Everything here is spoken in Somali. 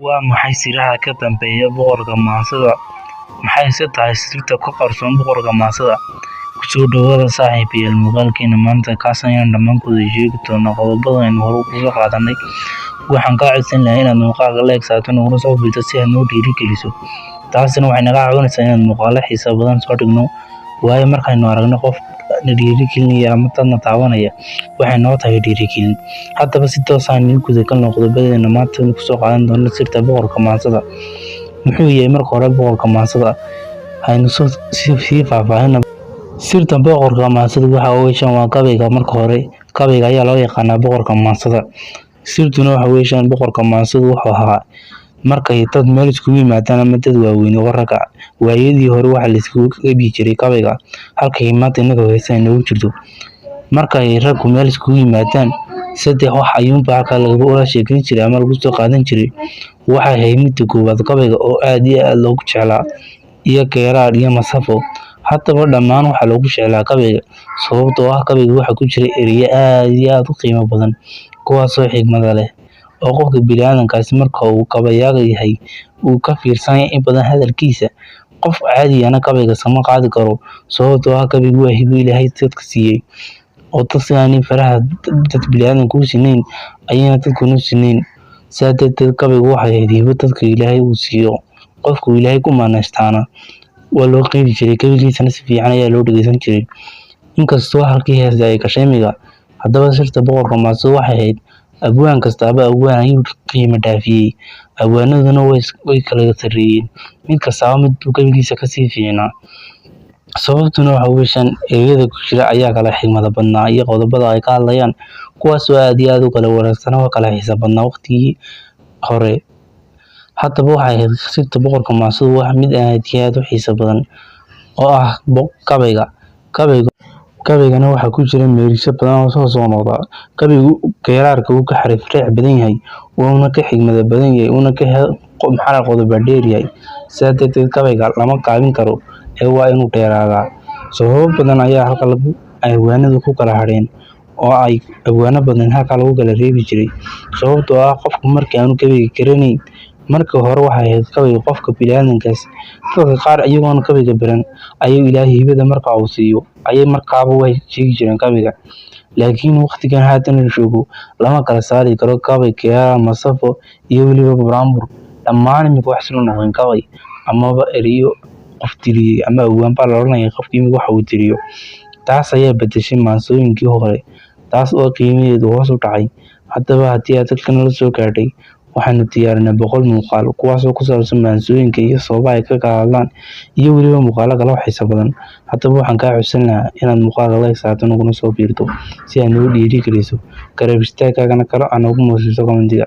Waa maxay siraha ka dambeeya boqorka maansada? Maxayse tahay sirta ku qarsoon boqorka maansada? Ku soo dhawaada saaxiibayaal muuqaalkeena maanta kaas ayaan dhammaantood sheegi doonaa qodobada aynu hore uga qaadanay. Waxaan kaa codsan lahaa inaad muuqaalka like saarto naguna soo biirto si aad noo dhiirigeliso. Taasina waxay naga caawinaysaa inaan muuqaalo xiiso badan soo dhigno. Waayo markaynu aragno qof na dhiirigelinaya ama dadna taabanaya waxay noo tahay dhiirigelin. Haddaba si toos ah aynu guda galno qodobadeena maanta ku soo qaadan doono sirta boqorka maansada. Muxuu yahay marka hore boqorka maansada? Haynu sii faahfaahinaa. Sirta boqorka maansada waxa weeyaan waa gabayga. Marka hore gabayga ayaa loo yaqaanaa boqorka maansada. Sirtuna waxa weeyaan boqorka maansada wuxuu ahaa markay dad meel iskugu yimaadaan ama dad waaweyn oo rag ah. Waayadii hore waxa la iskugu qeybi jiray gabayga halkay maanta inaga heesaa inoogu jirto. Markay raggu meel iskugu yimaadaan saddex wax ayuunbaa halkaa laga sheekeyn jiray ama lagu soo qaadan jiray. Waxay ahayd midda koowaad gabayga oo aad iyo aad loogu jeclaa iyo geeraar iyo masafo. Haddaba dhammaan waxaa loogu jeclaa gabayga sababtoo ah gabayga waxa ku jira ereyo aad iyo aad u qiimo badan kuwaasoo xigmad leh oo qofka bini'aadamkaasi marka uu gabayaaga yahay uu ka fiirsanaya in badan hadalkiisa. Qof caadi ahna gabayga sama qaadi karo sababtoo ah gabaygu waa hibo Ilaahay dadka siiyay oo dadka aanay faraha dad bini'aadamku u sinayn ayayna dadkuna u sinayn. Sidaa darteed gabaygu waxay ahayd hibo dadka Ilaahay uu siiyo qofku Ilaahay ku manaystaana waa loo qeybi jiray gabaygiisana si fiican ayaa loo dhageysan jiray inkastoo halkii heesta ay gashay miga. Haddaba sirta boqorka maansada waxay ahayd abwaan kastaaba abwaan ayuu qiimo dhaafiyay. Abwaanaduna way kala sarreeyeen mid kastaaba mid buu gabaygiisa kasii fiicnaa. Sababtuna waxa weeyaan ereyada ku jira ayaa kala xigmad badnaa iyo qodobada ay ka hadlayaan kuwaasoo aad iyo aad u kala wanaagsan oo kala xiiso badnaa waqtigii hore. Haddaba waxay ahayd sirta boqorka maansada waa mid aad iyo aad u xiiso badan oo ah gabayga. Gabaygana waxaa ku jira meerisyo badan oo soo noqda. Gabaygu geeraarka uu ka xariif badan yahay wuuna ka xigmad badan yahay wuuna ka qodobo dheer yahay. Sidaa darteed gabayga lama gaabin karo ee waa inuu dheeraadaa. Sababo badan ayaa halka abwaanadu ku kala hadheen oo ay abwaano badan halka lagu kala reebi jiray sababtoo ah qofku markii aanu gabayga garanayn marka hore waxay ahayd gabayga qofka bini'aadamkaas. Dadka qaar iyagoon gabayga baran ayuu Ilaahay hibada marka uu siiyo ayay markaaba way sheegi jireen gabayga. Laakiin waqtigan haatan la joogo lama kala saari karo gabay, geeraar, masafo iyo weliba buraanbur. Dhammaan imika wax isla noqdeen gabay amaba ereyo qof tiriyay ama abwaan baa la odhanaya qofkii imika waxa uu tiriyo. Taas ayaa beddeshay maansooyinkii hore taas oo qiimaheedu hoos u dhacay. Haddaba haddii aad halkan la soo gaadhay waxaanu diyaarinay 100 muuqaal kuwaasoo ku saabsan maansooyinka iyo sababaha ay ka hadlaan iyo weliba muuqaalo kale oo xiiso badan. Haddaba waxaan kaa codsan lahaa inaad muuqaalka like saarto naguna soo biirto si aad noo dhiirigeliso garab istaaggaagana kale aad noogu muujiso commentiga.